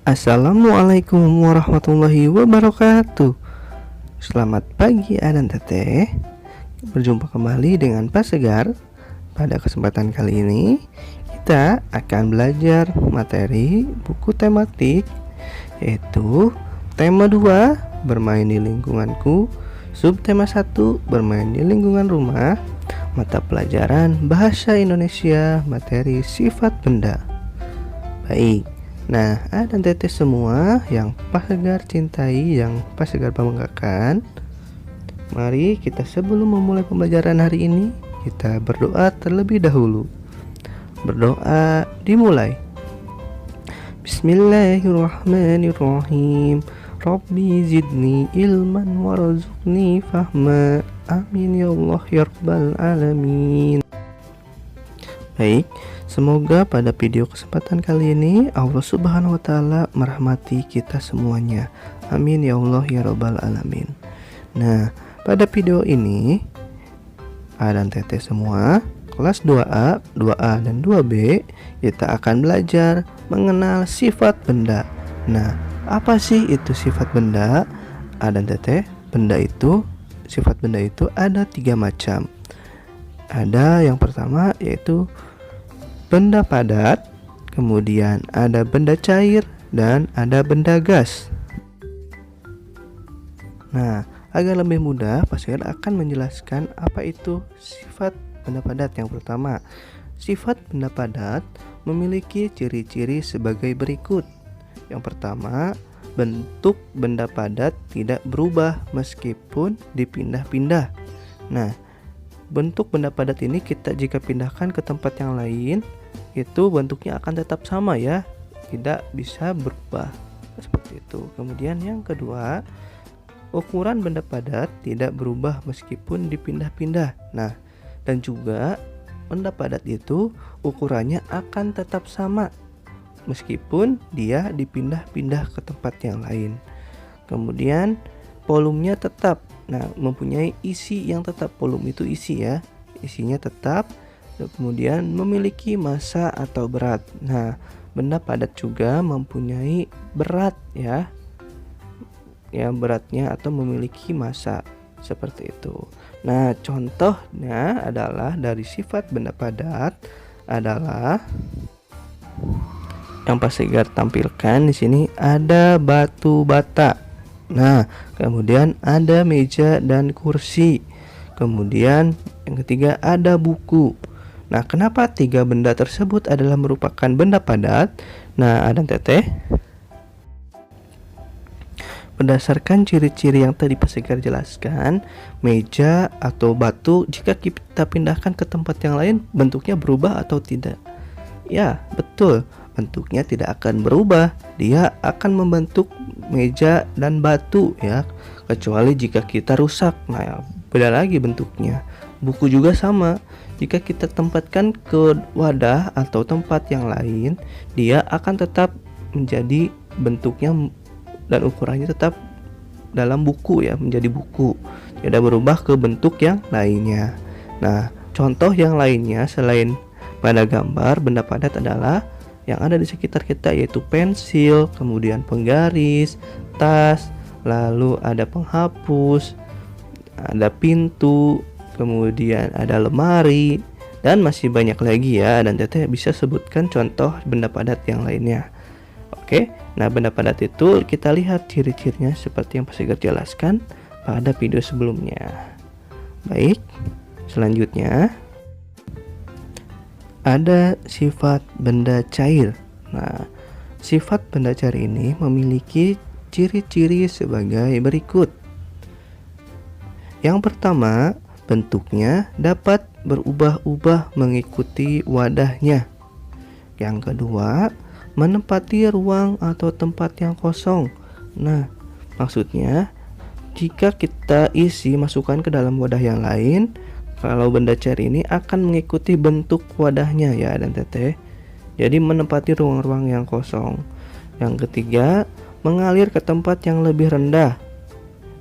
Assalamualaikum warahmatullahi wabarakatuh. Selamat pagi Adan Teteh. Berjumpa kembali dengan Pak Segar. Pada kesempatan kali ini kita akan belajar materi buku tematik, yaitu tema 2 bermain di lingkunganku, subtema 1 bermain di lingkungan rumah, mata pelajaran Bahasa Indonesia materi sifat benda. Baik. Nah, dan teteh semua yang Pak Segar cintai, yang Pak Segar banggakan, mari kita sebelum memulai pembelajaran hari ini, kita berdoa terlebih dahulu. Berdoa dimulai. Bismillahirrahmanirrahim. Rabbi zidni ilman warzuqni fahma. Amin ya Allah ya Rabbal alamin. Baik, semoga pada video kesempatan kali ini Allah Subhanahu wa Ta'ala merahmati kita semuanya. Amin ya Allah ya Rabbal alamin. Nah, pada video ini A dan Teteh semua kelas 2A, 2A dan 2B kita akan belajar mengenal sifat benda. Nah, apa sih itu sifat benda? A dan Teteh, sifat benda itu ada 3 macam. Ada yang pertama yaitu benda padat, kemudian ada benda cair, dan ada benda gas. Nah, agar lebih mudah, Pak Segar akan menjelaskan apa itu sifat benda padat. Yang pertama, sifat benda padat memiliki ciri-ciri sebagai berikut. Yang pertama, bentuk benda padat tidak berubah meskipun dipindah-pindah. Nah, bentuk benda padat ini jika pindahkan ke tempat yang lain, itu bentuknya akan tetap sama ya, tidak bisa berubah seperti itu. Kemudian yang kedua, ukuran benda padat tidak berubah meskipun dipindah-pindah. Nah, dan juga benda padat itu ukurannya akan tetap sama meskipun dia dipindah-pindah ke tempat yang lain. Kemudian volumenya tetap. Nah, mempunyai isi yang tetap. Volume itu isi ya, isinya tetap. Kemudian memiliki massa atau berat. Nah, benda padat juga mempunyai berat ya, beratnya atau memiliki massa seperti itu. Nah, contohnya adalah dari sifat benda padat adalah yang Pak Segar tampilkan di sini ada batu bata. Nah, kemudian ada meja dan kursi. Kemudian yang ketiga ada buku. Nah, kenapa 3 benda tersebut adalah merupakan benda padat? Nah, Adan Teteh, berdasarkan ciri-ciri yang tadi Pak Segar jelaskan, meja atau batu jika kita pindahkan ke tempat yang lain, bentuknya berubah atau tidak? Ya, betul. Bentuknya tidak akan berubah, dia akan membentuk meja dan batu ya, kecuali jika kita rusak. Nah, beda lagi bentuknya. Buku juga sama, jika kita tempatkan ke wadah atau tempat yang lain, dia akan tetap menjadi bentuknya dan ukurannya tetap dalam buku ya, menjadi buku, tidak berubah ke bentuk yang lainnya. Nah, contoh yang lainnya selain pada gambar benda padat adalah yang ada di sekitar kita, yaitu pensil, kemudian penggaris, tas, lalu ada penghapus, ada pintu, kemudian ada lemari, dan masih banyak lagi ya. Dan Teteh bisa sebutkan contoh benda padat yang lainnya. Oke, nah benda padat itu kita lihat ciri-cirinya seperti yang Pak Segar jelaskan pada video sebelumnya. Baik, selanjutnya ada sifat benda cair. Nah, sifat benda cair ini memiliki ciri-ciri sebagai berikut. Yang pertama, bentuknya dapat berubah-ubah mengikuti wadahnya. Yang kedua, menempati ruang atau tempat yang kosong. Nah, maksudnya jika kita masukkan ke dalam wadah yang lain, kalau benda cair ini akan mengikuti bentuk wadahnya ya dan Teteh. Jadi menempati ruang-ruang yang kosong. Yang ketiga, mengalir ke tempat yang lebih rendah.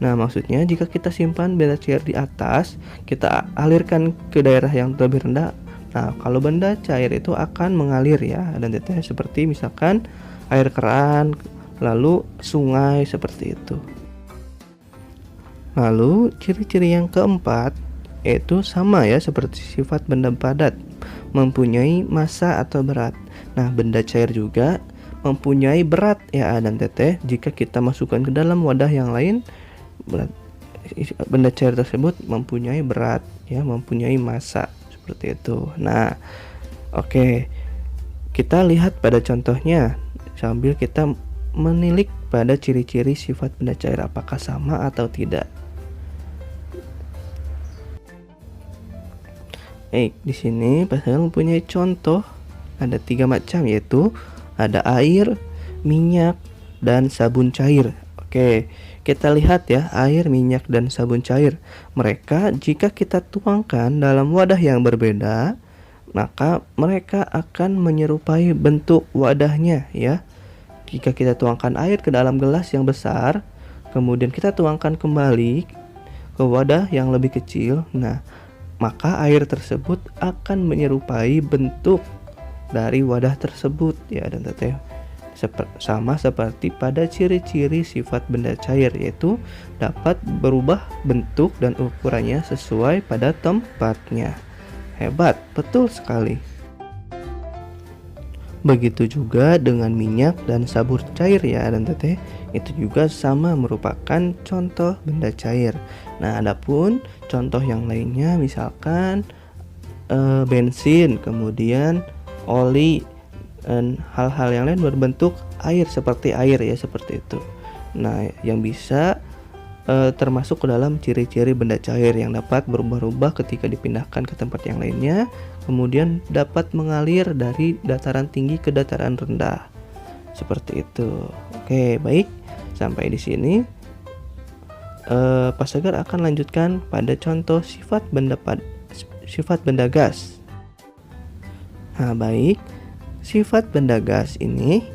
Nah, maksudnya jika kita simpan benda cair di atas, kita alirkan ke daerah yang lebih rendah. Nah, kalau benda cair itu akan mengalir ya dan Teteh, seperti misalkan air keran, lalu sungai seperti itu. Lalu ciri-ciri yang keempat yaitu sama ya seperti sifat benda padat, mempunyai massa atau berat. Nah, benda cair juga mempunyai berat ya A dan Teteh. Jika kita masukkan ke dalam wadah yang lain, benda cair tersebut mempunyai berat ya, mempunyai massa seperti itu. Nah, oke. Kita lihat pada contohnya sambil kita menilik pada ciri-ciri sifat benda cair apakah sama atau tidak. Di sini Pascal mempunyai contoh ada 3 macam, yaitu ada air, minyak, dan sabun cair. Oke, kita lihat ya, air, minyak, dan sabun cair. Mereka jika kita tuangkan dalam wadah yang berbeda, maka mereka akan menyerupai bentuk wadahnya ya. Jika kita tuangkan air ke dalam gelas yang besar, kemudian kita tuangkan kembali ke wadah yang lebih kecil, nah maka air tersebut akan menyerupai bentuk dari wadah tersebut ya dan Teteh. Sama seperti pada ciri-ciri sifat benda cair, yaitu dapat berubah bentuk dan ukurannya sesuai pada tempatnya. Hebat, betul sekali. Begitu juga dengan minyak dan sabun cair ya dan Teteh, itu juga sama merupakan contoh benda cair. Nah, adapun contoh yang lainnya misalkan bensin, kemudian oli, dan hal-hal yang lain berbentuk air seperti air ya, seperti itu. Nah, yang bisa termasuk ke dalam ciri-ciri benda cair yang dapat berubah-ubah ketika dipindahkan ke tempat yang lainnya, kemudian dapat mengalir dari dataran tinggi ke dataran rendah. Seperti itu. Oke, baik. Sampai di sini Pak Sagar akan lanjutkan pada contoh sifat benda gas. Nah, baik. Sifat benda gas ini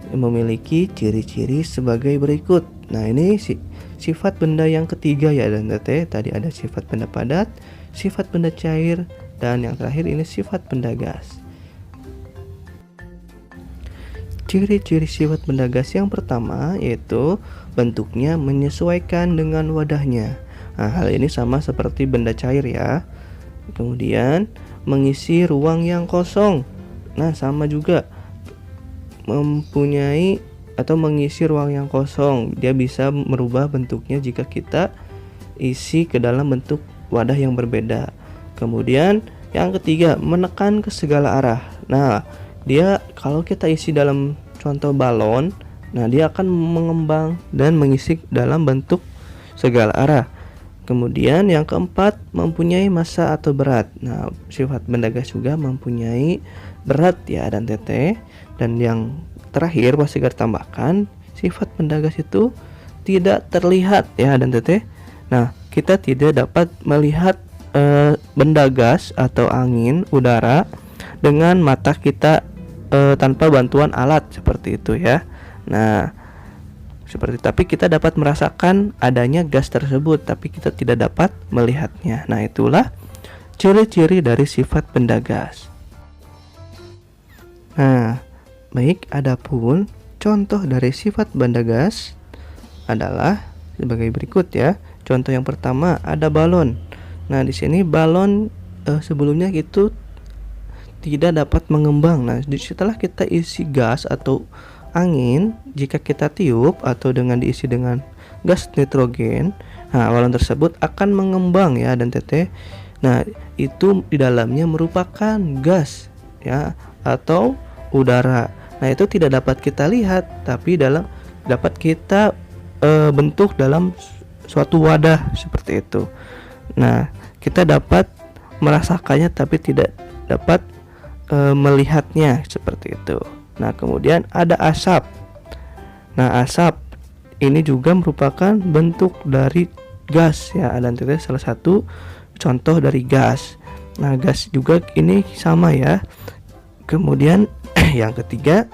memiliki ciri-ciri sebagai berikut. Nah, ini sifat benda yang ketiga ya dan Teteh. Tadi ada sifat benda padat, sifat benda cair, dan yang terakhir ini sifat benda gas. Ciri-ciri sifat benda gas yang pertama yaitu bentuknya menyesuaikan dengan wadahnya. Nah, hal ini sama seperti benda cair ya. Kemudian mengisi ruang yang kosong. Nah, sama juga mempunyai atau mengisi ruang yang kosong. Dia bisa merubah bentuknya jika kita isi ke dalam bentuk wadah yang berbeda. Kemudian yang ketiga, menekan ke segala arah. Nah, dia kalau kita isi dalam contoh balon, nah dia akan mengembang dan mengisi dalam bentuk segala arah. Kemudian yang keempat, mempunyai massa atau berat. Nah, sifat benda gas juga mempunyai berat ya dan Teteh. Dan yang terakhir Pak Sigar tambahkan, sifat benda gas itu tidak terlihat ya dan Teteh. Nah, kita tidak dapat melihat benda gas atau angin, udara dengan mata kita tanpa bantuan alat seperti itu ya. Nah, tapi kita dapat merasakan adanya gas tersebut, tapi kita tidak dapat melihatnya. Nah, itulah ciri-ciri dari sifat benda gas. Nah, baik, adapun contoh dari sifat benda gas adalah sebagai berikut ya. Contoh yang pertama ada balon. Nah, di sini balon sebelumnya itu tidak dapat mengembang. Nah, setelah kita isi gas atau angin, jika kita tiup atau dengan diisi dengan gas nitrogen, nah balon tersebut akan mengembang ya dan Teteh. Nah, itu di dalamnya merupakan gas ya atau udara. Nah, itu tidak dapat kita lihat, tapi dapat kita bentuk dalam suatu wadah seperti itu. Nah, kita dapat merasakannya tapi tidak dapat melihatnya seperti itu. Nah, kemudian ada asap. Nah, asap ini juga merupakan bentuk dari gas ya, dan itu salah satu contoh dari gas. Nah, gas juga ini sama ya. Kemudian yang ketiga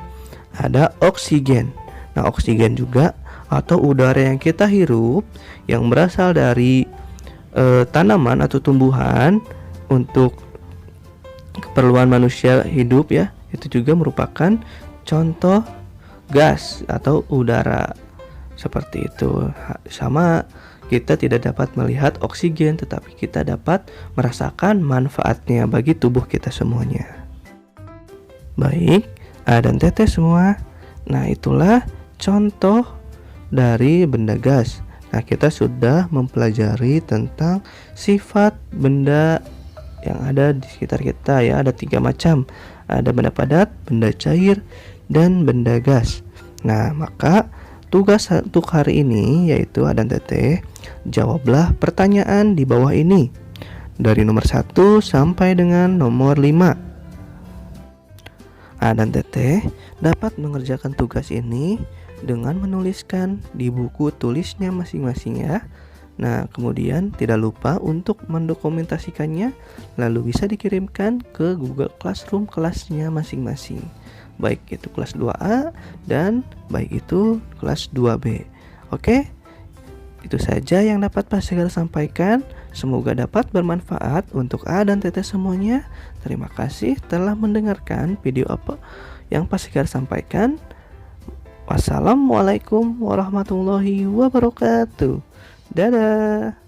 ada oksigen. Nah, oksigen juga atau udara yang kita hirup yang berasal dari tanaman atau tumbuhan untuk keperluan manusia hidup ya, itu juga merupakan contoh gas atau udara. Seperti itu. Sama kita tidak dapat melihat oksigen, tetapi kita dapat merasakan manfaatnya bagi tubuh kita semuanya. Baik, A dan TT semua. Nah, itulah contoh dari benda gas. Nah, kita sudah mempelajari tentang sifat benda yang ada di sekitar kita ya. Ada 3 macam. Ada benda padat, benda cair, dan benda gas. Nah, maka tugas untuk hari ini yaitu A dan TT, jawablah pertanyaan di bawah ini dari nomor 1 sampai dengan nomor 5. A dan TT dapat mengerjakan tugas ini dengan menuliskan di buku tulisnya masing-masing ya. Nah, kemudian tidak lupa untuk mendokumentasikannya, lalu bisa dikirimkan ke Google Classroom kelasnya masing-masing. Baik itu kelas 2A dan baik itu kelas 2B. Oke? Itu saja yang dapat Pak Segar sampaikan. Semoga dapat bermanfaat untuk A dan TT semuanya. Terima kasih telah mendengarkan video apa yang Pak Segar sampaikan. Wassalamualaikum warahmatullahi wabarakatuh. Dadah.